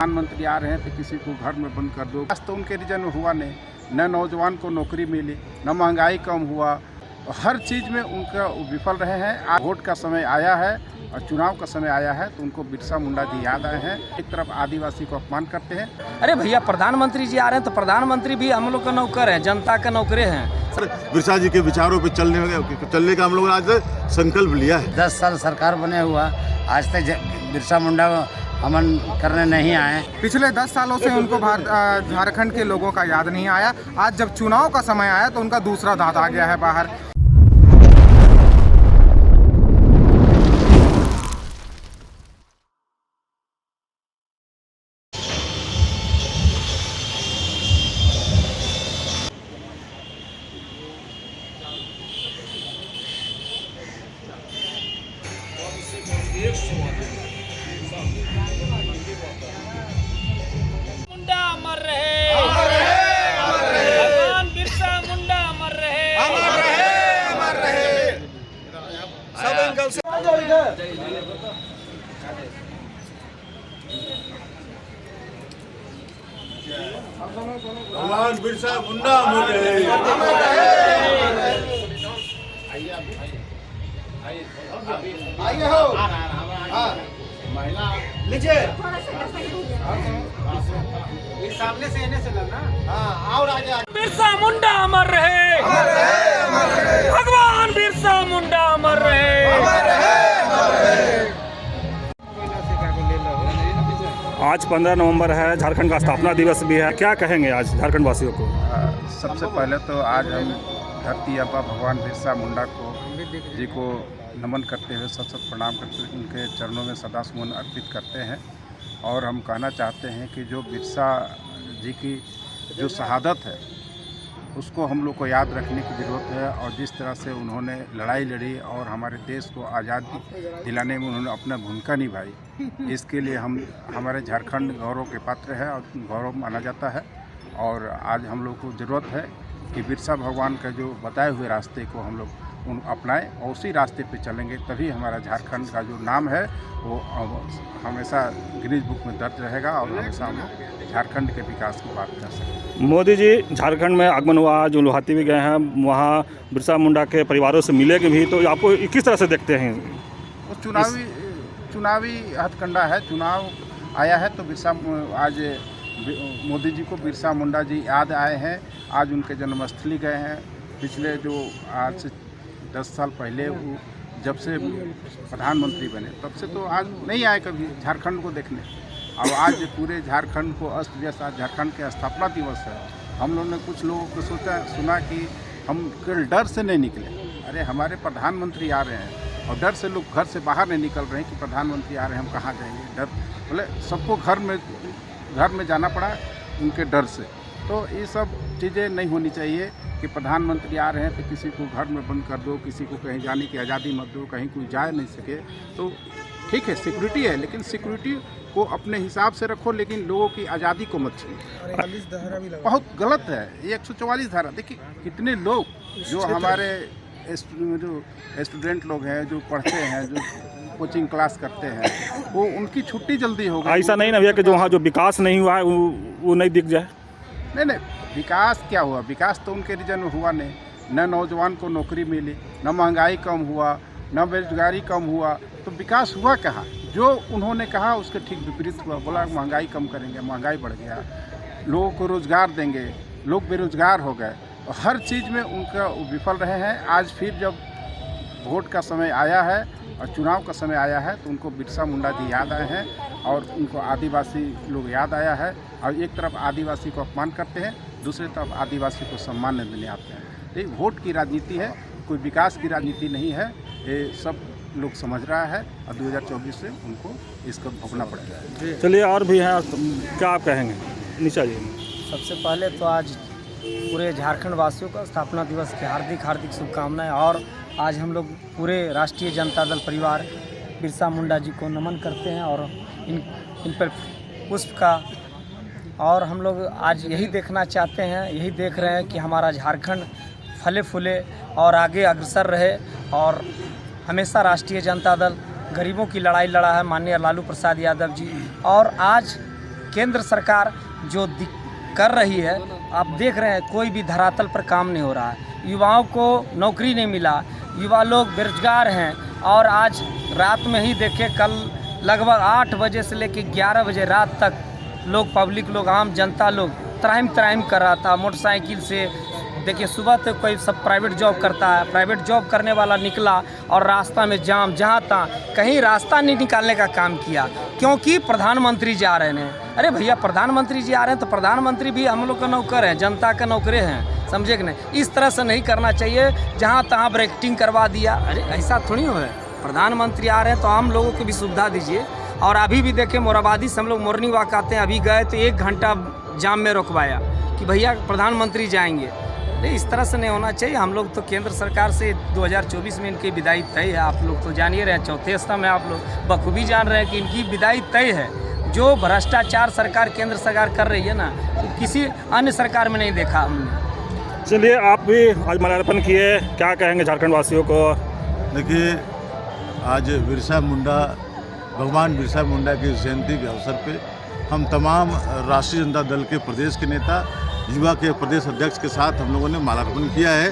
प्रधानमंत्री आ रहे हैं तो किसी को घर में बंद कर दो। आज तो उनके रीजन में हुआ नहीं, न नौजवान को नौकरी मिली, न महंगाई कम हुआ, हर चीज़ में उनका विफल रहे हैं। आज वोट का समय आया है और चुनाव का समय आया है तो उनको बिरसा मुंडा जी याद आए हैं। एक तरफ आदिवासी को अपमान करते हैं। अरे भैया, प्रधानमंत्री जी आ रहे हैं तो प्रधानमंत्री भी हम लोग का नौकर हैं, जनता का नौकरे हैं। बिरसा जी के विचारों पे चलने का हम लोगों ने आज संकल्प लिया है। 10 साल सरकार बने हुआ, आज तक बिरसा मुंडा अमन करने नहीं आए। पिछले 10 सालों से उनको झारखंड के लोगों का याद नहीं आया। आज जब चुनाव का समय आया तो उनका दूसरा दांत आ गया है बाहर। मुंडा अमर रहे, भगवान बिरसा मुंडा अमर रहे, अमर रहे। सब अंकल से आ जाओ इधर। भगवान बिरसा मुंडा अमर रहे। आइए हो नीचे सामने से इन्हें से लगना। और आगे बिरसा मुंडा अमर रहे, भगवान बिरसा मुंडा अमर रहे। आज 15 नवंबर है, झारखंड का स्थापना दिवस भी है। क्या कहेंगे आज झारखंड वासियों को? सबसे पहले तो आज हम धरती आबा भगवान बिरसा मुंडा जी को नमन करते हुए सत प्रणाम करते हुए उनके चरणों में सदा सुमन अर्पित करते हैं। और हम कहना चाहते हैं कि जो बिरसा जी की जो शहादत है उसको हम लोग को याद रखने की ज़रूरत है। और जिस तरह से उन्होंने लड़ाई लड़ी और हमारे देश को आज़ादी दिलाने में उन्होंने अपना भूमिका निभाई, इसके लिए हमारे झारखंड गौरव के पात्र है और गौरव माना जाता है। और आज हम लोग को ज़रूरत है कि बिरसा भगवान का जो बताए हुए रास्ते को हम लोग अपनाएं और उसी रास्ते पे चलेंगे, तभी हमारा झारखंड का जो नाम है वो हमेशा गिनीज बुक में दर्ज रहेगा और हमेशा हम लोग झारखंड के विकास की बात कर सकते हैं। मोदी जी झारखंड में आगमन हुआ, जो लोहाती भी गए हैं, वहाँ बिरसा मुंडा के परिवारों से मिलेंगे भी, तो आपको किस तरह से देखते हैं? वो चुनावी हथकंडा है। चुनाव आया है तो आज मोदी जी को बिरसा मुंडा जी याद आए हैं। आज उनके जन्मस्थली गए हैं। पिछले जो आज से 10 साल पहले वो जब से प्रधानमंत्री बने तब से तो आज नहीं आए कभी झारखंड को देखने। और आज पूरे झारखंड को अस्त व्यस्त, आज झारखंड के स्थापना दिवस है। हम लोगों ने कुछ लोगों को सुना कि हम केवल डर से नहीं निकले। अरे हमारे प्रधानमंत्री आ रहे हैं और डर से लोग घर से बाहर नहीं निकल रहे हैं कि प्रधानमंत्री आ रहे हैं, हम कहाँ जाएंगे। डर बोले सबको घर में जाना पड़ा उनके डर से। तो ये सब चीज़ें नहीं होनी चाहिए कि प्रधानमंत्री आ रहे हैं तो किसी को घर में बंद कर दो, किसी को कहीं जाने की आज़ादी मत दो, कहीं कोई जा नहीं सके। तो ठीक है, सिक्योरिटी है, लेकिन सिक्योरिटी को अपने हिसाब से रखो, लेकिन लोगों की आज़ादी को मत छीनो। बहुत गलत है ये 144 धारा। देखिए कितने लोग जो हमारे जो स्टूडेंट लोग हैं, जो पढ़ते हैं, जो कोचिंग क्लास करते हैं, वो उनकी छुट्टी जल्दी हो गई। ऐसा नहीं ना भैया कि जो वहाँ जो विकास नहीं हुआ है वो नहीं दिख जाए? नहीं, विकास क्या हुआ? विकास तो उनके रीजन में हुआ नहीं, न नौजवान को नौकरी मिली, न महंगाई कम हुआ, न बेरोजगारी कम हुआ। तो विकास हुआ कहाँ? जो उन्होंने कहा उसके ठीक विपरीत हुआ। बोला महंगाई कम करेंगे, महंगाई बढ़ गया, लोगों को रोज़गार देंगे, लोग बेरोजगार हो गए। और हर चीज़ में उनका विफल रहे हैं। आज फिर जब वोट का समय आया है और चुनाव का समय आया है तो उनको बिरसा मुंडा जी याद आए हैं और उनको आदिवासी लोग याद आया है। और एक तरफ आदिवासी को अपमान करते हैं, दूसरी तरफ आदिवासी को सम्मान देने आते हैं। ये वोट की राजनीति है, कोई विकास की राजनीति नहीं है। ये सब लोग समझ रहा है और 2024 से उनको इसका भोगना पड़ेगा। चलिए, और भी हैं, क्या आप कहेंगे? नीचा जी। सबसे पहले तो आज पूरे झारखंड वासियों का स्थापना दिवस की हार्दिक शुभकामनाएं। और आज हम लोग पूरे राष्ट्रीय जनता दल परिवार बिरसा मुंडा जी को नमन करते हैं और इन पर पुष्प का। और हम लोग आज यही देखना चाहते हैं, यही देख रहे हैं कि हमारा झारखंड फले फूले और आगे अग्रसर रहे। और हमेशा राष्ट्रीय जनता दल गरीबों की लड़ाई लड़ा है माननीय लालू प्रसाद यादव जी। और आज केंद्र सरकार जो कर रही है, आप देख रहे हैं कोई भी धरातल पर काम नहीं हो रहा है। युवाओं को नौकरी नहीं मिला, युवा लोग बेरोजगार हैं। और आज रात में ही देखे, कल लगभग 8 बजे से लेकर 11 बजे रात तक लोग, पब्लिक लोग, आम जनता लोग त्राहिम कर रहा था मोटरसाइकिल से। देखिए सुबह तो कोई सब प्राइवेट जॉब करता है, प्राइवेट जॉब करने वाला निकला और रास्ता में जाम, जहाँ तहाँ कहीं रास्ता नहीं निकालने का काम किया, क्योंकि प्रधानमंत्री जा रहे हैं। अरे भैया, प्रधानमंत्री जी आ रहे हैं तो प्रधानमंत्री भी हम लोग का नौकर हैं, जनता का नौकरे हैं, समझे कि नहीं। इस तरह से नहीं करना चाहिए, जहाँ तहाँ ब्रेकिंग करवा दिया। अरे ऐसा थोड़ी हो है, प्रधानमंत्री आ रहे हैं तो आम लोगों को भी सुविधा दीजिए। और अभी भी देखें, मोराबादी से हम लोग मॉर्निंग वॉक आते हैं, अभी गए तो 1 घंटा जाम में रुकवाया कि भैया प्रधानमंत्री जाएंगे। नहीं, इस तरह से नहीं होना चाहिए। हम लोग तो केंद्र सरकार से 2024 में इनकी विदाई तय है। आप लोग तो जान ही रहे हैं, चौथे स्तंभ में आप लोग बखूबी जान रहे हैं कि इनकी विदाई तय है। जो भ्रष्टाचार सरकार, केंद्र सरकार कर रही है ना, तो किसी अन्य सरकार में नहीं देखा हमने। चलिए, आप भी आज माल्यार्पण किए, क्या कहेंगे झारखंड वासियों को? देखिए, आज बिरसा मुंडा, भगवान बिरसा मुंडा की जयंती के अवसर पे हम तमाम राष्ट्रीय जनता दल के प्रदेश के नेता, युवा के प्रदेश अध्यक्ष के साथ हम लोगों ने माल्यार्पण किया है।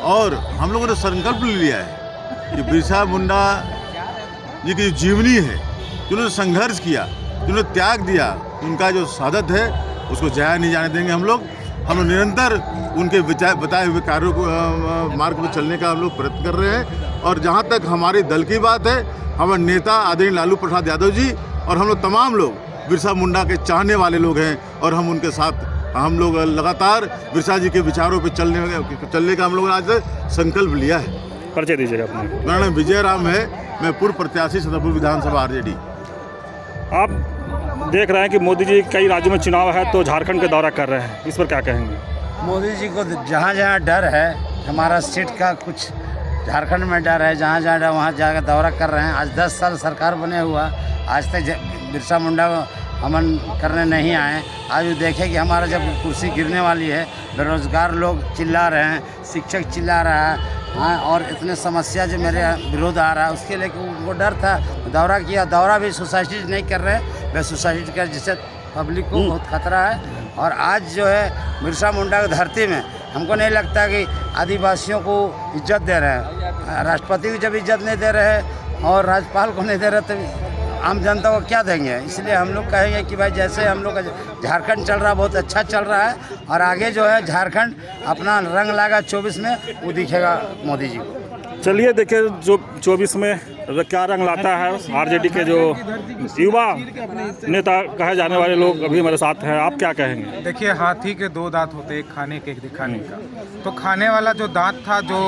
और हम लोगों ने संकल्प लिया है कि बिरसा मुंडा जी की जो जीवनी है, जिन्होंने संघर्ष किया, जिन्होंने त्याग दिया, उनका जो शहादत है उसको जाया नहीं जाने देंगे। हम लोग निरंतर उनके बताए हुए कार्यों को मार्ग पर चलने का हम लोग प्रयत्न कर रहे हैं। और जहाँ तक हमारे दल की बात है, हमारे नेता आदरणीय लालू प्रसाद यादव जी और हम लोग तमाम लोग बिरसा मुंडा के चाहने वाले लोग हैं। और हम उनके साथ, हम लोग लगातार बिरसा जी के विचारों पर चलने का हम लोगों ने आज संकल्प लिया है। परिचय दीजिएगा अपना। मेरा नाम विजय राम है, मैं पूर्व प्रत्याशी छतरपुर विधानसभा आरजेडी। आप देख रहे हैं कि मोदी जी कई राज्यों में चुनाव है तो झारखंड का दौरा कर रहे हैं, इस पर क्या कहेंगे? मोदी जी को जहाँ जहाँ डर है, हमारा सीट का कुछ झारखंड में डर है, जहाँ जहाँ डर वहाँ जाकर दौरा कर रहे हैं। आज 10 साल सरकार बने हुआ, आज तक बिरसा मुंडा को अमन करने नहीं आए। आज वो देखे कि हमारा जब कुर्सी गिरने वाली है, बेरोजगार लोग चिल्ला रहे हैं, शिक्षक चिल्ला रहा है, हाँ, और इतने समस्या जो मेरे विरोध आ रहा है, उसके लिए उनको डर था, दौरा किया। दौरा भी सोसाइटी नहीं कर रहे, वे सोसाइटी कर, जिससे पब्लिक को बहुत खतरा है। और आज जो है बिरसा मुंडा की धरती में हमको नहीं लगता कि आदिवासियों को इज्जत दे रहे हैं। राष्ट्रपति को जब इज्जत नहीं दे रहे और राज्यपाल को नहीं दे रहे, तो आम जनता को क्या देंगे? इसलिए हम लोग कहेंगे कि भाई, जैसे हम लोग का झारखंड चल रहा है, बहुत अच्छा चल रहा है। और आगे जो है झारखंड अपना रंग लाएगा 24 में, वो दिखेगा मोदी जी को। चलिए, देखिए जो 24 में क्या रंग लाता है। आरजेडी के जो युवा नेता कहे जाने वाले लोग अभी हमारे साथ हैं, आप क्या कहेंगे? देखिए, हाथी के 2 दांत होते हैं, एक खाने के, एक दिखाने का। तो खाने वाला जो दांत था, जो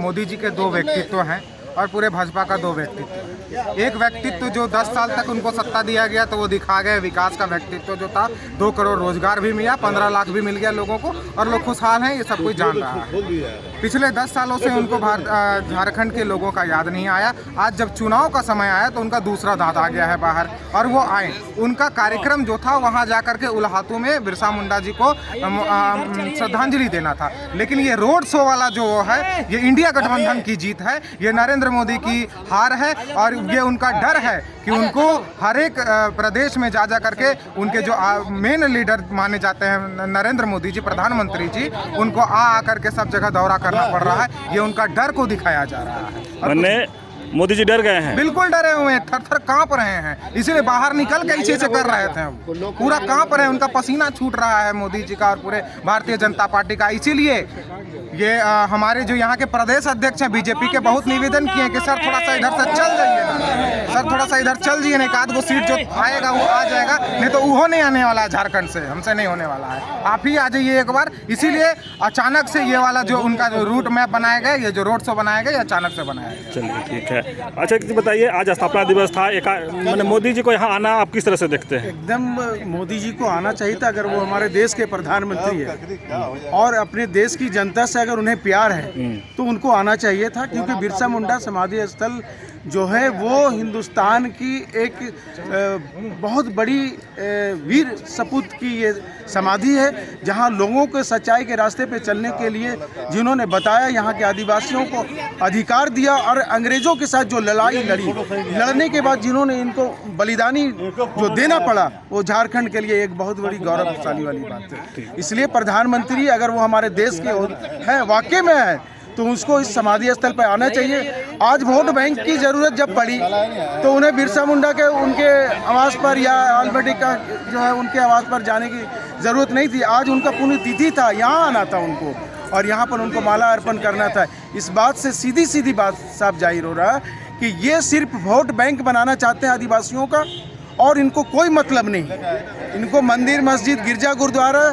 मोदी जी के 2 व्यक्तित्व हैं और पूरे भाजपा का 2 व्यक्तित्व। एक व्यक्तित्व जो 10 साल तक उनको सत्ता दिया गया तो वो दिखा गए, विकास का व्यक्तित्व जो था, 2 करोड़ रोजगार भी मिला, 15 लाख भी मिल गया लोगों को, और लोग खुशहाल हैं, ये सब कुछ जान रहा है। पिछले 10 सालों से उनको झारखंड के लोगों का याद नहीं आया। आज जब चुनाव का समय आया तो उनका दूसरा दांत आ गया है बाहर, और वो आए। उनका कार्यक्रम जो था, वहाँ जा करके उल्हातू में बिरसा मुंडा जी को श्रद्धांजलि देना था। लेकिन ये रोड शो वाला जो है, ये इंडिया गठबंधन की जीत है, ये नरेंद्र मोदी की हार है। और ये उनका डर है कि उनको हर एक प्रदेश में जा करके उनके जो मेन लीडर माने जाते हैं, नरेंद्र मोदी जी, प्रधानमंत्री जी, उनको आ करके सब जगह दौरा करना पड़ रहा है। ये उनका डर को दिखाया जा रहा है। मोदी जी डर गए हैं, बिल्कुल डरे हुए हैं, थर-थर कांप रहे हैं। इसीलिए बाहर निकल के इसी से कर रहे थे, पूरा कांप रहे हैं, उनका पसीना छूट रहा है मोदी जी का और पूरे भारतीय जनता पार्टी का। इसीलिए ये हमारे जो यहाँ के प्रदेश अध्यक्ष हैं बीजेपी के, बहुत निवेदन किए कि सर थोड़ा सा इधर से चल जाइए ना, सर थोड़ा सा इधर चल जाइए ना, 1 आध सीट जो आएगा वो आ जाएगा, नहीं तो वो नहीं आने वाला है झारखंड से, हमसे नहीं होने वाला है। आप ही आ जाइए एक बार। इसीलिए अचानक से ये वाला जो उनका जो रूट मैप बनाया गया, ये जो रोड शो बनाया गया, ये अचानक से बनाया गया। चलिए, ठीक है। अच्छा, बताइए, आज स्थापना दिवस था, मैंने मोदी जी को यहाँ आना आप किस तरह से देखते हैं? एकदम मोदी जी को आना चाहिए था। अगर वो हमारे देश के प्रधानमंत्री है और अपने देश की जनता से अगर उन्हें प्यार है तो उनको आना चाहिए था, क्योंकि बिरसा मुंडा समाधि स्थल जो है वो हिंदुस्तान की एक बहुत बड़ी वीर सपूत की ये समाधि है, जहाँ लोगों को सच्चाई के रास्ते पे चलने के लिए जिन्होंने बताया, यहाँ के आदिवासियों को अधिकार दिया और अंग्रेज़ों के साथ जो लड़ाई लड़ने के बाद जिन्होंने इनको बलिदानी जो देना पड़ा, वो झारखंड के लिए एक बहुत बड़ी गौरवशाली वाली बात है। इसलिए प्रधानमंत्री अगर वो हमारे देश के हैं, वाकई में है, तो उसको इस समाधि स्थल पर आना चाहिए। आज वोट बैंक की ज़रूरत जब पड़ी तो उन्हें बिरसा मुंडा के उनके आवास पर या आलमटी का जो है उनके आवास पर जाने की ज़रूरत नहीं थी। आज उनका पुण्यतिथि था, यहाँ आना था उनको और यहाँ पर उनको माला अर्पण करना था। इस बात से सीधी सीधी बात साफ जाहिर हो रहा है कि ये सिर्फ वोट बैंक बनाना चाहते हैं आदिवासियों का, और इनको कोई मतलब नहीं। इनको मंदिर, मस्जिद, गिरजा, गुरुद्वारा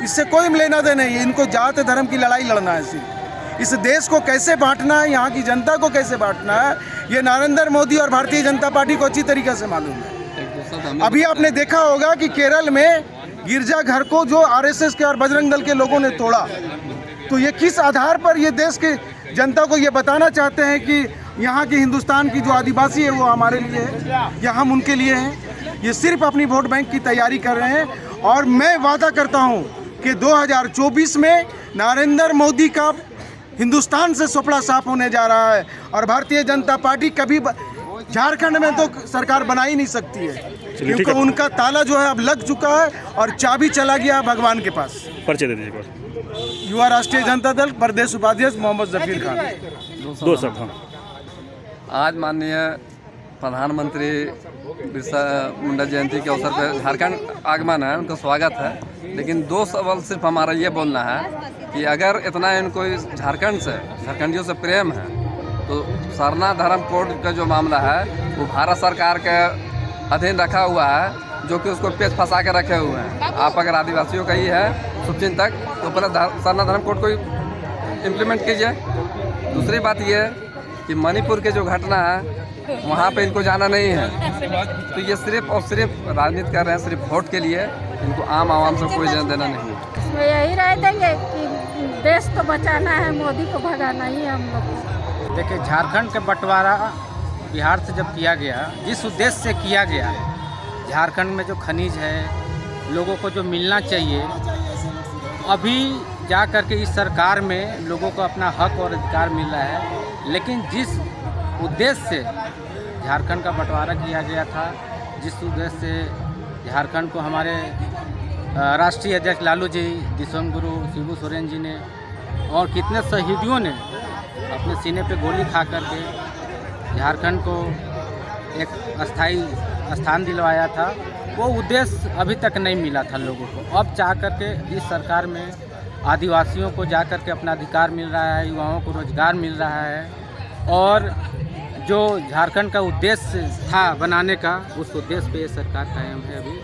इससे कोई लेना देना नहीं है। इनको जात धर्म की लड़ाई लड़ना है। सिर्फ इस देश को कैसे बांटना है, यहाँ की जनता को कैसे बांटना है, ये नरेंद्र मोदी और भारतीय जनता पार्टी को अच्छी तरीके से मालूम है। अभी आपने देखा होगा कि केरल में गिरजा घर को जो आरएसएस के और बजरंग दल के लोगों ने तोड़ा, तो ये किस आधार पर ये देश के जनता को ये बताना चाहते हैं कि यहाँ के हिंदुस्तान की जो आदिवासी है वो हमारे लिए है या हम उनके लिए हैं। ये सिर्फ अपनी वोट बैंक की तैयारी कर रहे हैं। और मैं वादा करता हूँ कि 2024 में नरेंद्र मोदी का हिंदुस्तान से सपना साफ होने जा रहा है और भारतीय जनता पार्टी कभी झारखंड में तो सरकार बना ही नहीं सकती है, क्योंकि उनका ताला जो है अब लग चुका है और चाबी चला गया भगवान के पास। परिचय दे दीजिए। युवा राष्ट्रीय जनता दल प्रदेश उपाध्यक्ष मोहम्मद जफीर खान। दो शब्द। हाँ। आज माननीय प्रधानमंत्री बिरसा मुंडा जयंती के अवसर पर झारखंड आगमन है, उनका स्वागत है। लेकिन दो सवाल सिर्फ हमारा ये बोलना है कि अगर इतना इनको झारखंड से, झारखंडियों से प्रेम है, तो सरना धर्म कोड का जो मामला है वो भारत सरकार के अधीन रखा हुआ है, जो कि उसको पेच फंसा के रखे हुए हैं। आप अगर आदिवासियों का ही है शुभचिंतक, तो पहले सरना धर्म कोड को इम्प्लीमेंट कीजिए। दूसरी बात ये कि मणिपुर के जो घटना है वहाँ पे इनको जाना नहीं है, तो ये सिर्फ और सिर्फ राजनीति कर रहे हैं, सिर्फ वोट के लिए। इनको आम आवाम से कोई लेना देना नहीं है। इसमें यही राय देंगे कि देश को बचाना है, मोदी को भगाना ही है हम लोग। देखिए, झारखंड का बंटवारा बिहार से जब किया गया, जिस उद्देश्य से किया गया, झारखंड में जो खनिज है, लोगों को जो मिलना चाहिए, अभी जा कर के इस सरकार में लोगों को अपना हक और अधिकार मिल रहा है। लेकिन जिस उद्देश्य से झारखंड का बंटवारा किया गया था, जिस उद्देश्य से झारखंड को हमारे राष्ट्रीय अध्यक्ष लालू जी, दिसोम गुरु शिबू सोरेन जी ने और कितने शहीदियों ने अपने सीने पे गोली खा करके झारखंड को एक अस्थाई स्थान दिलवाया था, वो उद्देश्य अभी तक नहीं मिला था लोगों को। अब चाह करके इस सरकार में आदिवासियों को जा कर के अपना अधिकार मिल रहा है, युवाओं को रोजगार मिल रहा है, और जो झारखंड का उद्देश्य था बनाने का, उस उद्देश्य पे ये सरकार कायम है अभी।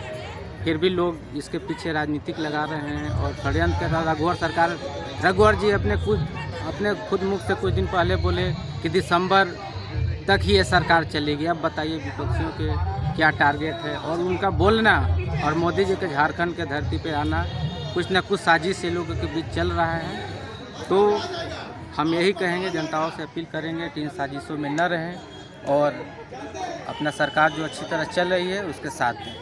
फिर भी लोग इसके पीछे राजनीतिक लगा रहे हैं और षड्यंत्र कर रहा। रघुवर जी अपने खुद मुख से कुछ दिन पहले बोले कि दिसंबर तक ही ये सरकार चलेगी। अब बताइए विपक्षियों के क्या टारगेट है, और उनका बोलना और मोदी जी के झारखंड के धरती पे आना कुछ न कुछ साजिश से लोगों के बीच चल रहा है। तो हम यही कहेंगे, जनताओं से अपील करेंगे कि इन साजिशों में न रहें और अपना सरकार जो अच्छी तरह चल रही है उसके साथ दें।